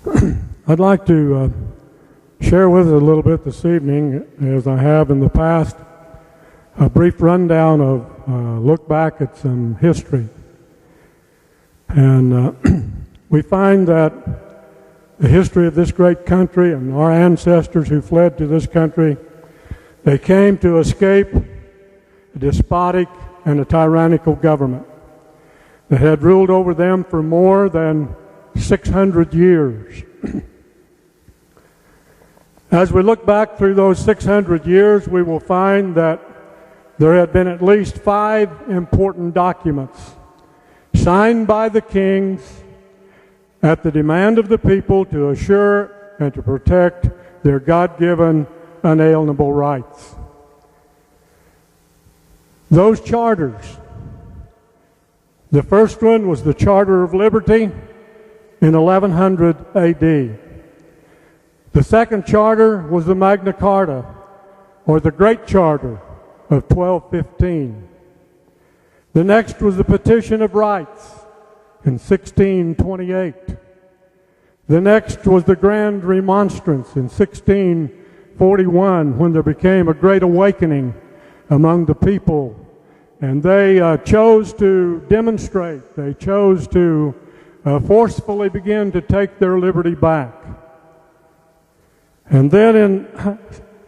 I'd like to share with us a little bit this evening, as I have in the past, a brief rundown of look back at some history. And we find that the history of this great country and our ancestors who fled to this country, they came to escape a despotic and a tyrannical government that had ruled over them for more than 600 years. As we look back through those 600 years, we will find that there had been at least 5 important documents signed by the kings at the demand of the people to assure and to protect their God-given unalienable rights. Those charters, the first one was the Charter of Liberty in 1100 AD. The second charter was the Magna Carta, or the Great Charter of 1215. The next was the Petition of Rights in 1628. The next was the Grand Remonstrance in 1641, when there became a great awakening among the people, and they chose to demonstrate, they chose to forcefully begin to take their liberty back. And then in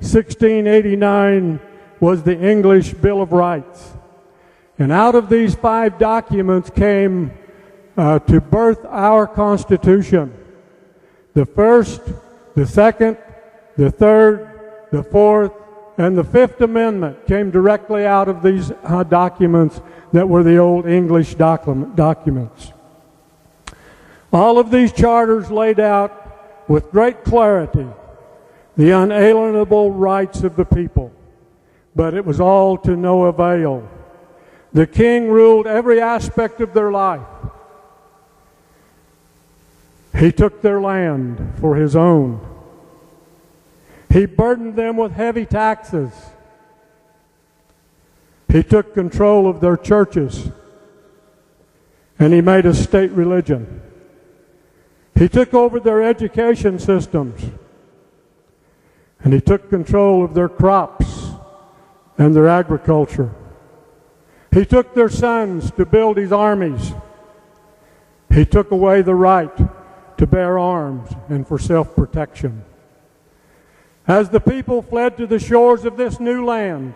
1689 was the English Bill of Rights. And out of these 5 documents came to birth our Constitution. The first, the second, the third, the fourth, and the Fifth Amendment came directly out of these documents that were the old English documents. All of these charters laid out with great clarity the unalienable rights of the people, but it was all to no avail. The king ruled every aspect of their life. He took their land for his own. He burdened them with heavy taxes. He took control of their churches, and he made a state religion. He took over their education systems, and he took control of their crops and their agriculture. He took their sons to build his armies. He took away the right to bear arms and for self-protection. As the people fled to the shores of this new land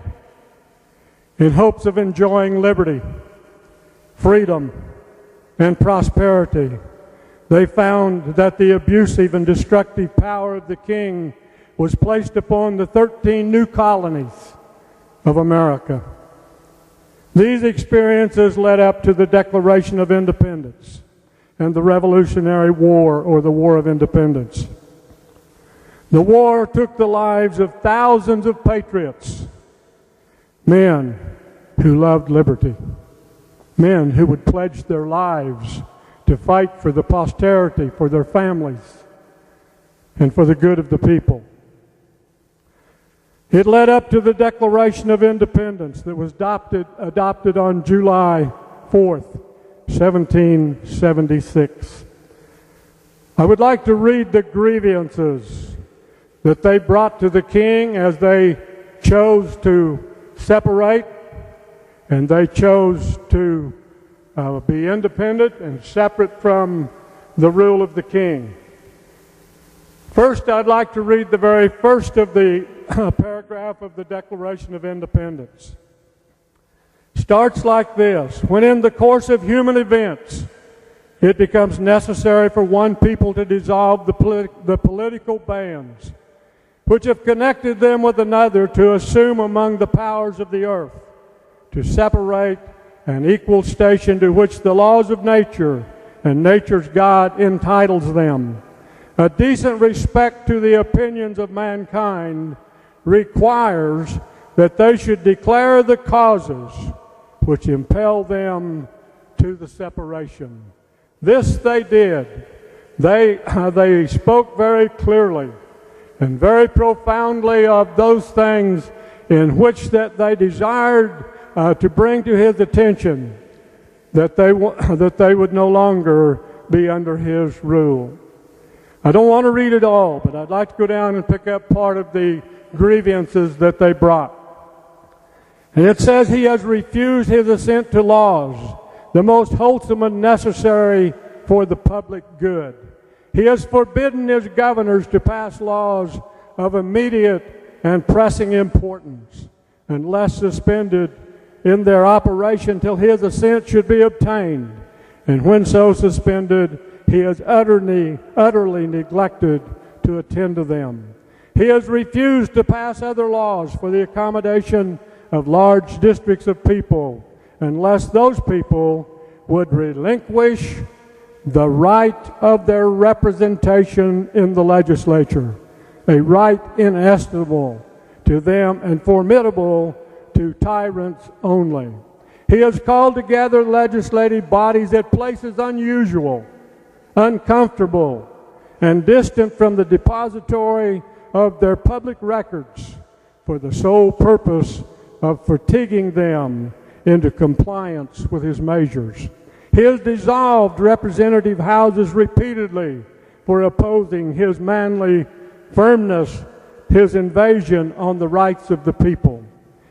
in hopes of enjoying liberty, freedom, and prosperity, they found that the abusive and destructive power of the king was placed upon the 13 new colonies of America. These experiences led up to the Declaration of Independence and the Revolutionary War, or the War of Independence. The war took the lives of thousands of patriots, men who loved liberty, men who would pledge their lives to fight for the posterity, for their families, and for the good of the people. It led up to the Declaration of Independence that was adopted on July 4th, 1776. I would like to read the grievances that they brought to the king as they chose to separate, and they chose to be independent and separate from the rule of the king. First, I'd like to read the very first of the paragraph of the Declaration of Independence. Starts like this: when in the course of human events it becomes necessary for one people to dissolve the political bands which have connected them with another, to assume among the powers of the earth, to separate an equal station to which the laws of nature and nature's God entitles them, a decent respect to the opinions of mankind requires that they should declare the causes which impel them to the separation. This they did. They spoke very clearly and very profoundly of those things in which that they desired to bring to his attention, that they would no longer be under his rule. I don't want to read it all, but I'd like to go down and pick up part of the grievances that they brought. And it says he has refused his assent to laws, the most wholesome and necessary for the public good. He has forbidden his governors to pass laws of immediate and pressing importance, unless suspended in their operation till his assent should be obtained. And when so suspended, he has utterly neglected to attend to them. He has refused to pass other laws for the accommodation of large districts of people, unless those people would relinquish the right of their representation in the legislature, a right inestimable to them and formidable to tyrants only. He has called together legislative bodies at places unusual, uncomfortable, and distant from the depository of their public records for the sole purpose of fatiguing them into compliance with his measures. He has dissolved representative houses repeatedly for opposing his manly firmness, his invasion on the rights of the people.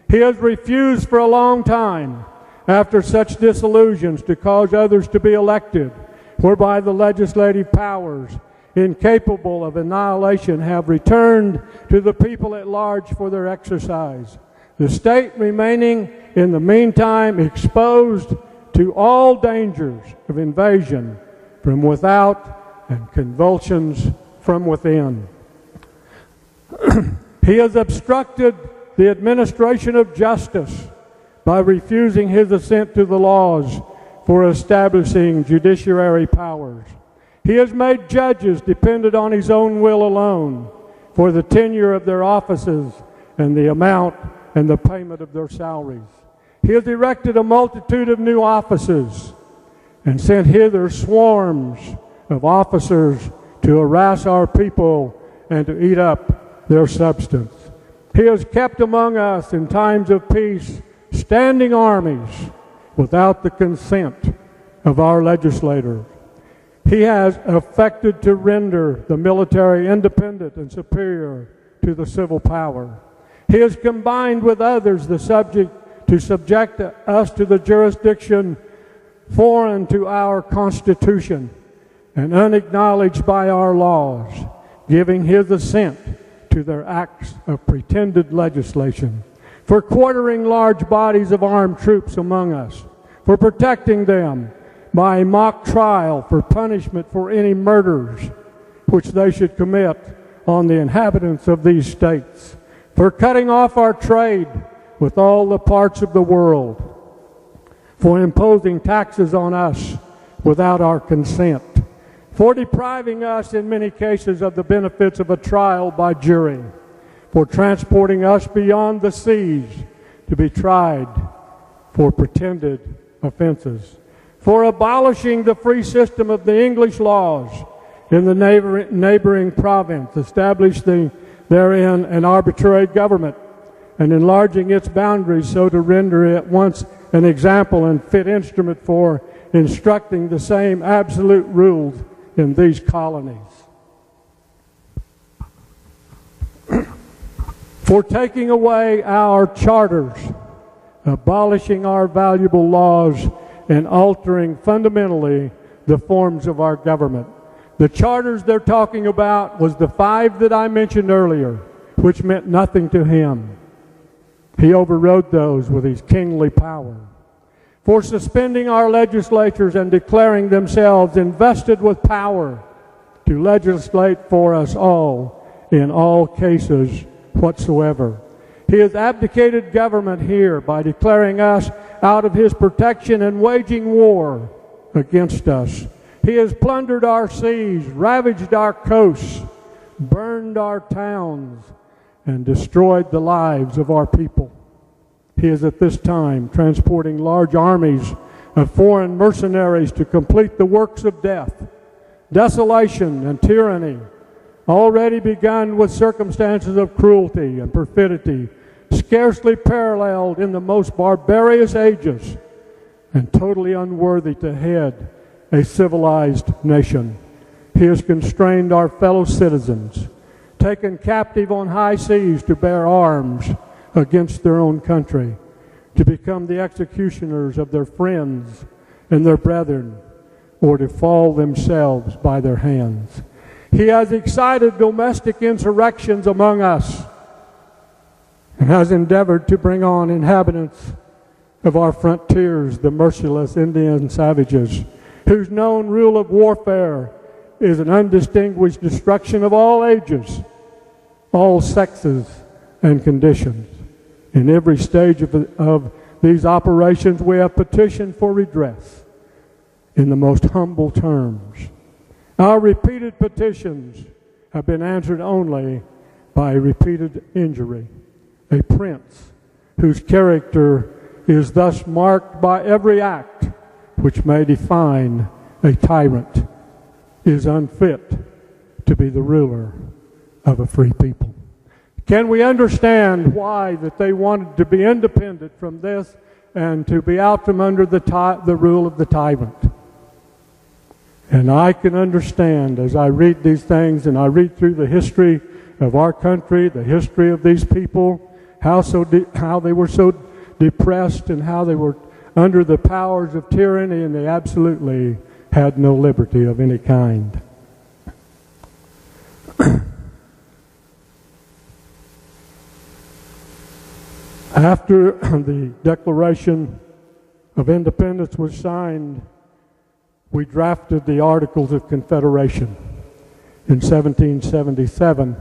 He has refused for a long time, after such disillusions, to cause others to be elected, whereby the legislative powers, incapable of annihilation, have returned to the people at large for their exercise, the state remaining in the meantime exposed to all dangers of invasion from without and convulsions from within. He has obstructed the administration of justice by refusing his assent to the laws for establishing judiciary powers. He has made judges dependent on his own will alone for the tenure of their offices and the amount and the payment of their salaries. He has erected a multitude of new offices and sent hither swarms of officers to harass our people and to eat up their substance. He has kept among us in times of peace standing armies without the consent of our legislators. He has affected to render the military independent and superior to the civil power. He has combined with others to subject us to the jurisdiction foreign to our Constitution and unacknowledged by our laws, giving his assent to their acts of pretended legislation, for quartering large bodies of armed troops among us, for protecting them by mock trial for punishment for any murders which they should commit on the inhabitants of these states, for cutting off our trade with all the parts of the world, for imposing taxes on us without our consent, for depriving us in many cases of the benefits of a trial by jury, for transporting us beyond the seas to be tried for pretended offenses, for abolishing the free system of the English laws in the neighboring province, establishing therein an arbitrary government, and enlarging its boundaries so to render it once an example and fit instrument for instructing the same absolute rules in these colonies. For taking away our charters, abolishing our valuable laws, and altering fundamentally the forms of our government. The charters they're talking about was the 5 that I mentioned earlier, which meant nothing to him. He overrode those with his kingly power. For suspending our legislatures and declaring themselves invested with power to legislate for us all in all cases whatsoever. He has abdicated government here by declaring us out of his protection and waging war against us. He has plundered our seas, ravaged our coasts, burned our towns, and destroyed the lives of our people. He is at this time transporting large armies of foreign mercenaries to complete the works of death, desolation, and tyranny, already begun with circumstances of cruelty and perfidy, scarcely paralleled in the most barbarous ages, and totally unworthy to head a civilized nation. He has constrained our fellow citizens, taken captive on high seas to bear arms against their own country, to become the executioners of their friends and their brethren, or to fall themselves by their hands. He has excited domestic insurrections among us and has endeavored to bring on inhabitants of our frontiers, the merciless Indian savages, whose known rule of warfare is an undistinguished destruction of all ages, all sexes and conditions. In every stage of these operations, we have petitioned for redress in the most humble terms. Our repeated petitions have been answered only by repeated injury. A prince whose character is thus marked by every act which may define a tyrant is unfit to be the ruler of a free people. Can we understand why that they wanted to be independent from this and to be out from under the rule of the tyrant? And I can understand as I read these things and I read through the history of our country, the history of these people, how they were so depressed and how they were under the powers of tyranny, and they absolutely had no liberty of any kind. After the Declaration of Independence was signed, we drafted the Articles of Confederation in 1777,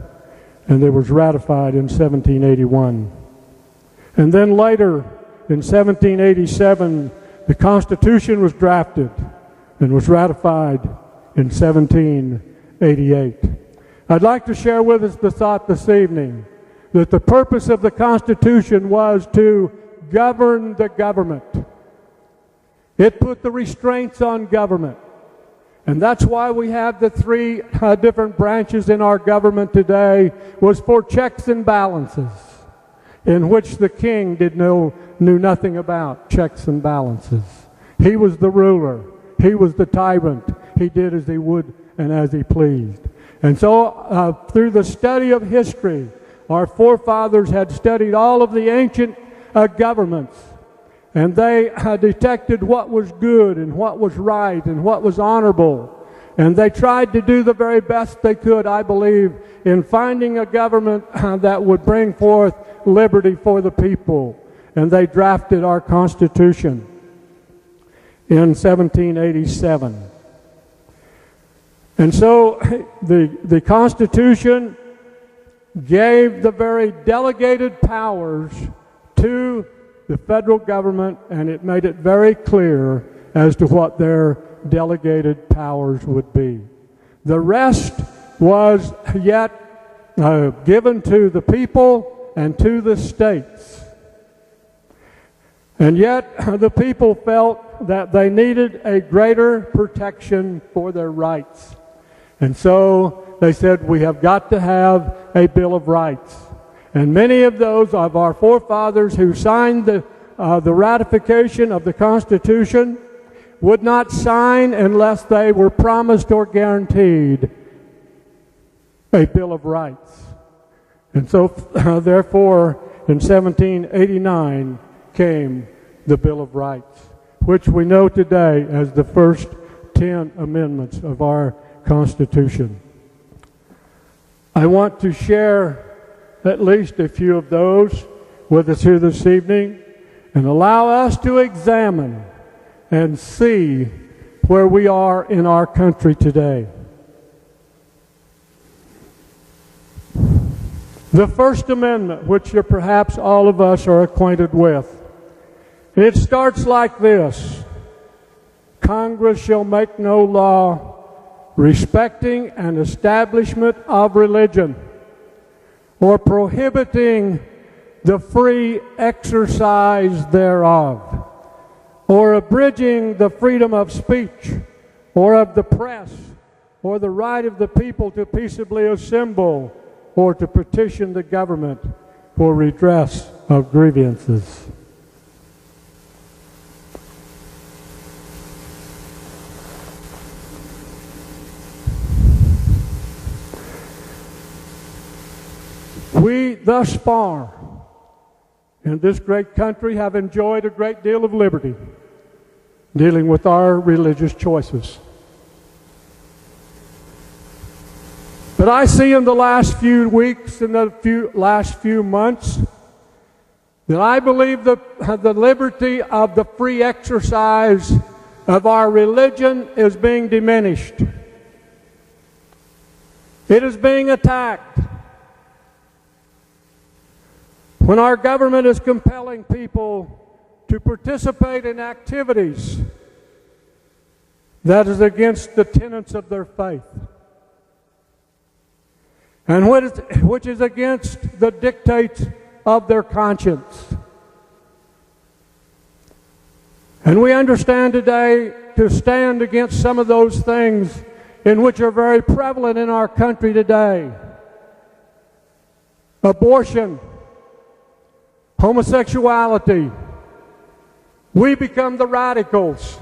and it was ratified in 1781. And then later, in 1787, the Constitution was drafted and was ratified in 1788. I'd like to share with us the thought this evening that the purpose of the Constitution was to govern the government. It put the restraints on government. And that's why we have the three different branches in our government today, was for checks and balances, in which the king knew nothing about checks and balances. He was the ruler. He was the tyrant. He did as he would and as he pleased. And so through the study of history, our forefathers had studied all of the ancient governments, and they detected what was good and what was right and what was honorable. And they tried to do the very best they could, I believe, in finding a government that would bring forth liberty for the people. And they drafted our Constitution in 1787. And so the Constitution gave the very delegated powers to the federal government, and it made it very clear as to what their delegated powers would be. The rest was yet given to the people and to the states. And yet the people felt that they needed a greater protection for their rights. And so they said, we have got to have a Bill of Rights. And many of those of our forefathers who signed the ratification of the Constitution would not sign unless they were promised or guaranteed a Bill of Rights. And so, therefore, in 1789 came the Bill of Rights, which we know today as the first 10 amendments of our Constitution. I want to share at least a few of those with us here this evening and allow us to examine and see where we are in our country today. The First Amendment, which perhaps all of us are acquainted with, it starts like this: Congress shall make no law respecting an establishment of religion or prohibiting the free exercise thereof, or abridging the freedom of speech, or of the press, or the right of the people to peaceably assemble, or to petition the government for redress of grievances. We thus far in this great country have enjoyed a great deal of liberty dealing with our religious choices. But I see in the last few weeks, in the last few months, that I believe the liberty of the free exercise of our religion is being diminished. It is being attacked. When our government is compelling people to participate in activities that is against the tenets of their faith, and which is against the dictates of their conscience. And we understand today to stand against some of those things in which are very prevalent in our country today. Abortion, homosexuality. We become the radicals.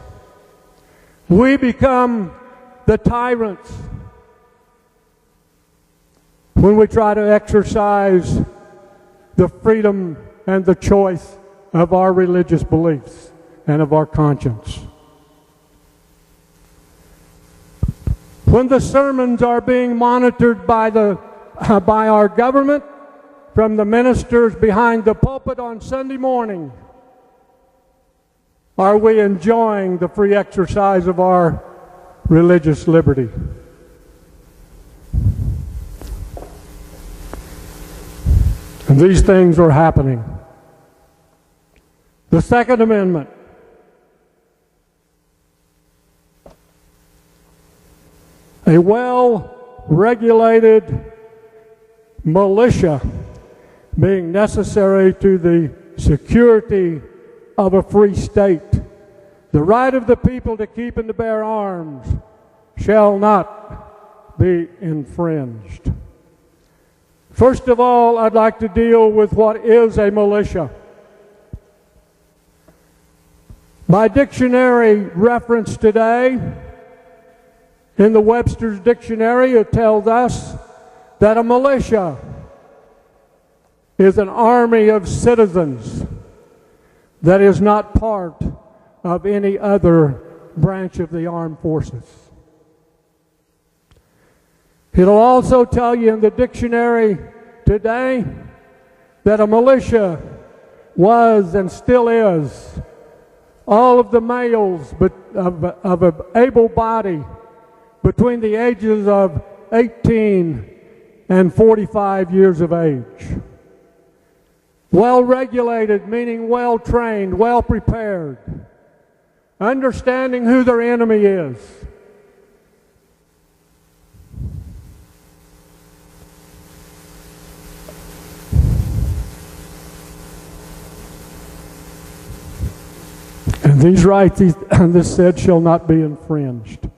We become the tyrants when we try to exercise the freedom and the choice of our religious beliefs and of our conscience. When the sermons are being monitored by our government, from the ministers behind the pulpit on Sunday morning, are we enjoying the free exercise of our religious liberty? And these things are happening. The Second Amendment. A well-regulated militia being necessary to the security of a free state. The right of the people to keep and to bear arms shall not be infringed. First of all, I'd like to deal with what is a militia. By dictionary reference today, in the Webster's Dictionary, it tells us that a militia is an army of citizens that is not part of any other branch of the armed forces. It'll also tell you in the dictionary today that a militia was and still is all of the males of an able body between the ages of 18 and 45 years of age. Well-regulated, meaning well-trained, well-prepared, understanding who their enemy is. And these rights, this said, shall not be infringed.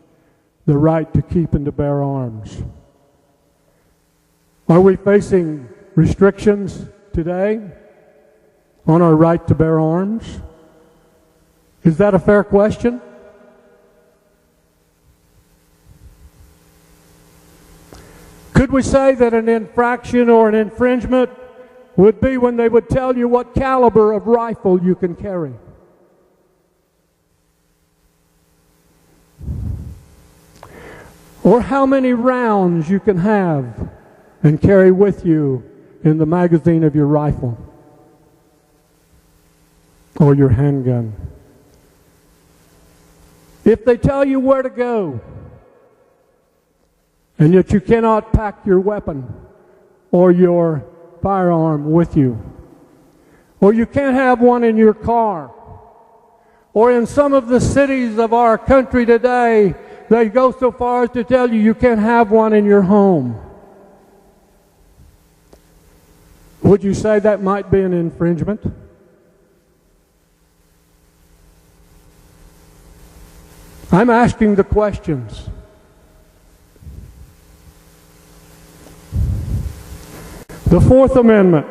The right to keep and to bear arms. Are we facing restrictions today on our right to bear arms? Is that a fair question? Could we say that an infraction or an infringement would be when they would tell you what caliber of rifle you can carry? Or how many rounds you can have and carry with you in the magazine of your rifle or your handgun? If they tell you where to go, and yet you cannot pack your weapon or your firearm with you, or you can't have one in your car, or in some of the cities of our country today, they go so far as to tell you you can't have one in your home. Would you say that might be an infringement? I'm asking the questions. The Fourth Amendment.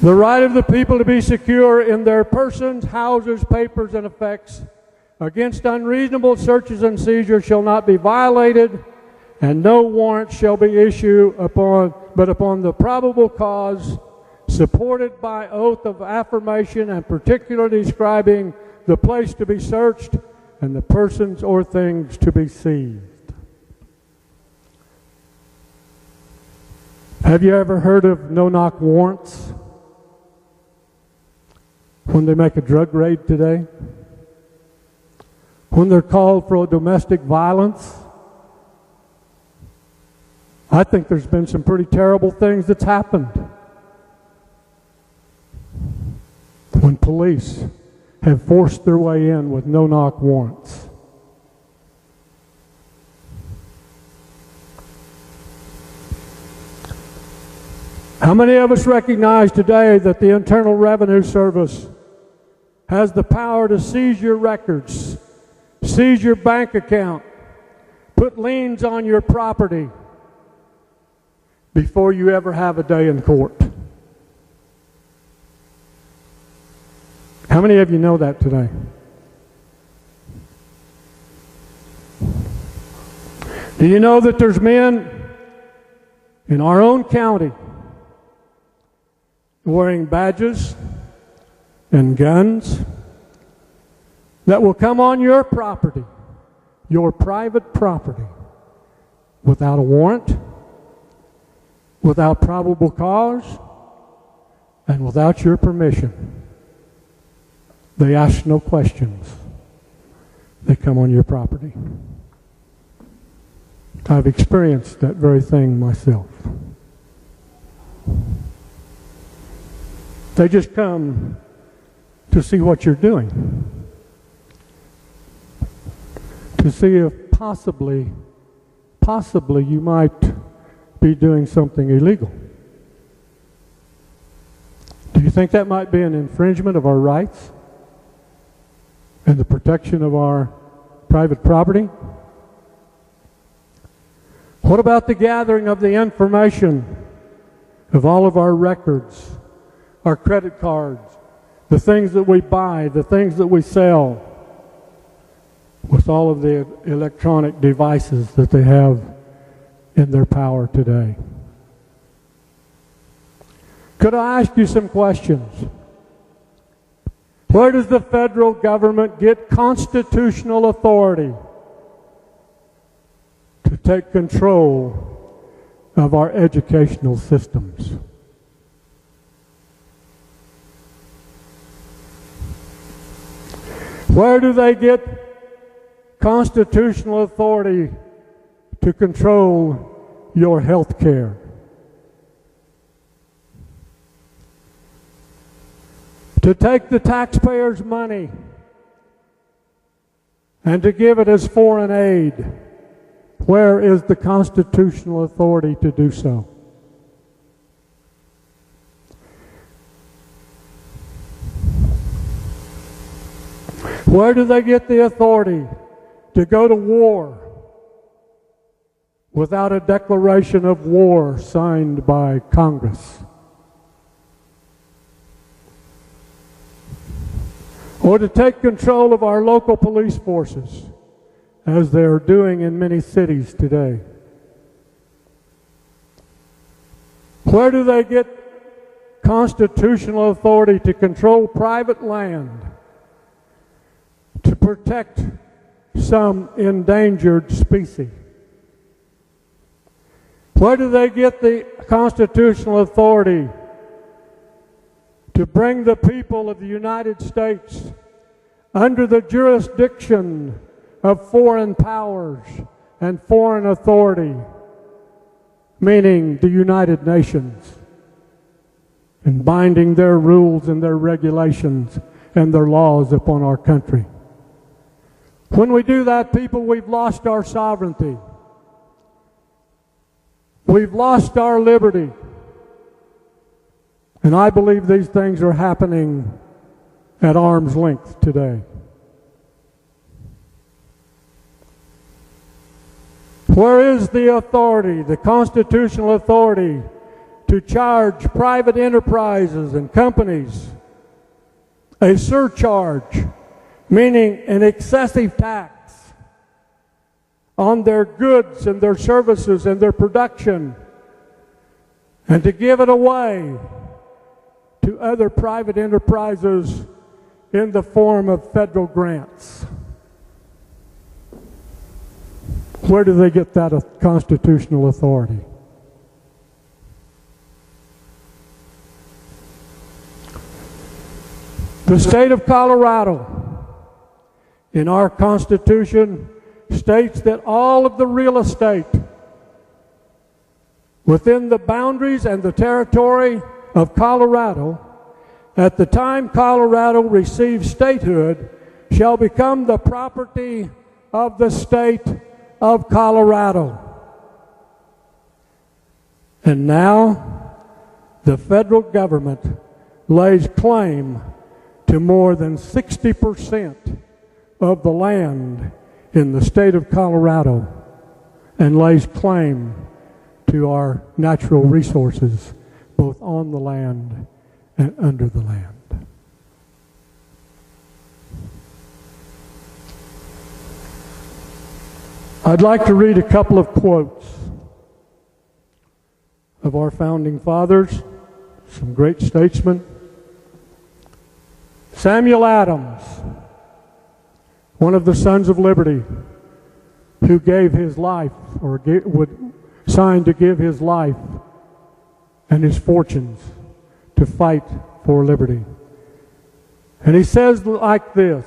The right of the people to be secure in their persons, houses, papers, and effects against unreasonable searches and seizures shall not be violated, and no warrant shall be issued but upon the probable cause, supported by oath of affirmation and particularly describing the place to be searched and the persons or things to be seized. Have you ever heard of no-knock warrants? When they make a drug raid today? When they're called for domestic violence? I think there's been some pretty terrible things that's happened when police have forced their way in with no-knock warrants. How many of us recognize today that the Internal Revenue Service has the power to seize your records, seize your bank account, put liens on your property before you ever have a day in court? How many of you know that today? Do you know that there's men in our own county wearing badges and guns that will come on your property, your private property, without a warrant, without probable cause, and without your permission? They ask no questions. They come on your property. I've experienced that very thing myself. They just come to see what you're doing, to see if possibly you might be doing something illegal. Do you think that might be an infringement of our rights and the protection of our private property? What about the gathering of the information of all of our records, our credit cards, the things that we buy, the things that we sell, with all of the electronic devices that they have in their power today? Could I ask you some questions? Where does the federal government get constitutional authority to take control of our educational systems? Where do they get constitutional authority to control your health care? To take the taxpayers' money and to give it as foreign aid? Where is the constitutional authority to do so? Where do they get the authority to go to war without a declaration of war signed by Congress? Or to take control of our local police forces, as they are doing in many cities today? Where do they get constitutional authority to control private land, to protect some endangered species? Where do they get the constitutional authority to bring the people of the United States under the jurisdiction of foreign powers and foreign authority, meaning the United Nations, and binding their rules and their regulations and their laws upon our country? When we do that, people, we've lost our sovereignty. We've lost our liberty. And I believe these things are happening at arm's length today. Where is the authority, the constitutional authority, to charge private enterprises and companies a surcharge, meaning an excessive tax on their goods and their services and their production, and to give it away to other private enterprises in the form of federal grants. Where do they get that constitutional authority? The state of Colorado, in our Constitution, states that all of the real estate within the boundaries and the territory of Colorado, at the time Colorado receives statehood, shall become the property of the state of Colorado. And now, the federal government lays claim to more than 60% of the land in the state of Colorado and lays claim to our natural resources, both on the land and under the land. I'd like to read a couple of quotes of our founding fathers, some great statesmen. Samuel Adams, one of the Sons of Liberty, who gave his life, or would sign to give his life and his fortunes to fight for liberty. And he says like this: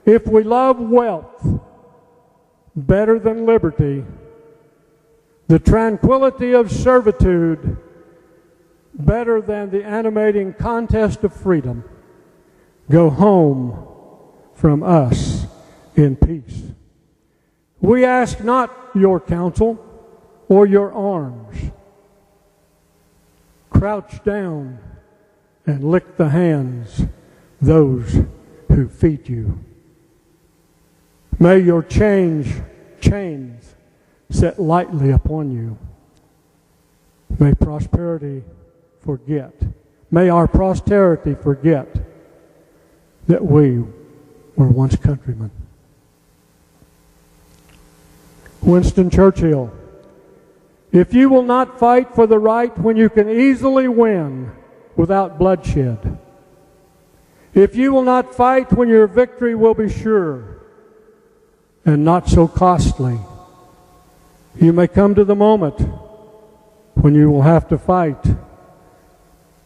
if we love wealth better than liberty, the tranquility of servitude better than the animating contest of freedom, go home from us in peace. We ask not your counsel or your arms. Crouch down and lick the hands those who feed you. May your chains set lightly upon you. May prosperity forget. May our posterity forget that we were once countrymen. Winston Churchill: if you will not fight for the right when you can easily win without bloodshed, if you will not fight when your victory will be sure and not so costly, you may come to the moment when you will have to fight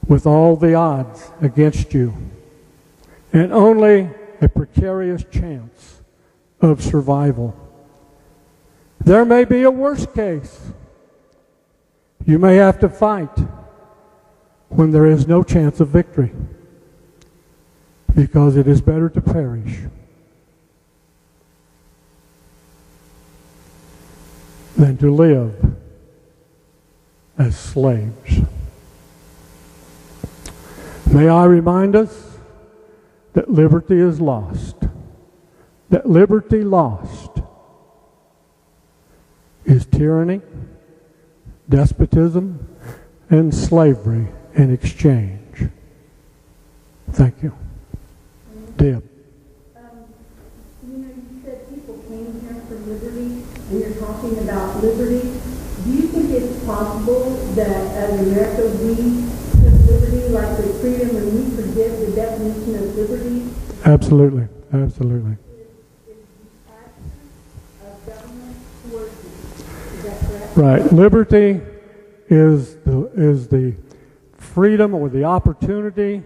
with all the odds against you and only a precarious chance of survival. There may be a worse case. You may have to fight when there is no chance of victory, because it is better to perish than to live as slaves. May I remind us that liberty is lost. That liberty lost is tyranny, despotism, and slavery in exchange. Thank you. Deb. You said people came here for liberty, and you're talking about liberty. Do you think it's possible that as America we took liberty like with freedom, and we forget the definition of liberty? Absolutely. Absolutely. Is the action of government coercion. Is that correct? Right. Liberty is the freedom or the opportunity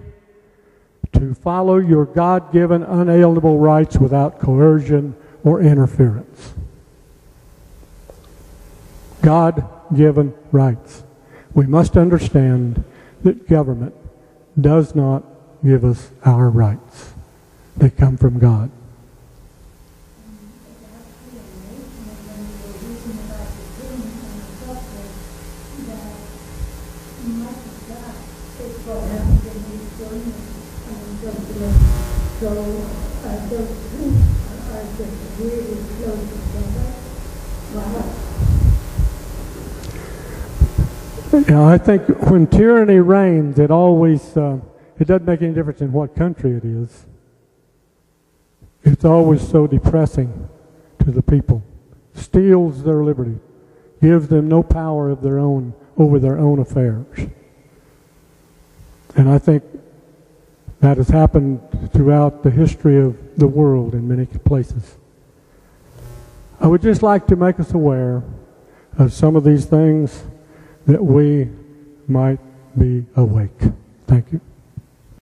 to follow your God-given unalienable rights without coercion or interference. God-given rights. We must understand that government does not give us our rights. They come from God. So those two are just really close together. I think when tyranny reigns, it always, it doesn't make any difference in what country it is. It's always so depressing to the people. Steals their liberty. Gives them no power of their own over their own affairs. And I think that has happened throughout the history of the world in many places. I would just like to make us aware of some of these things that we might be awake. Thank you.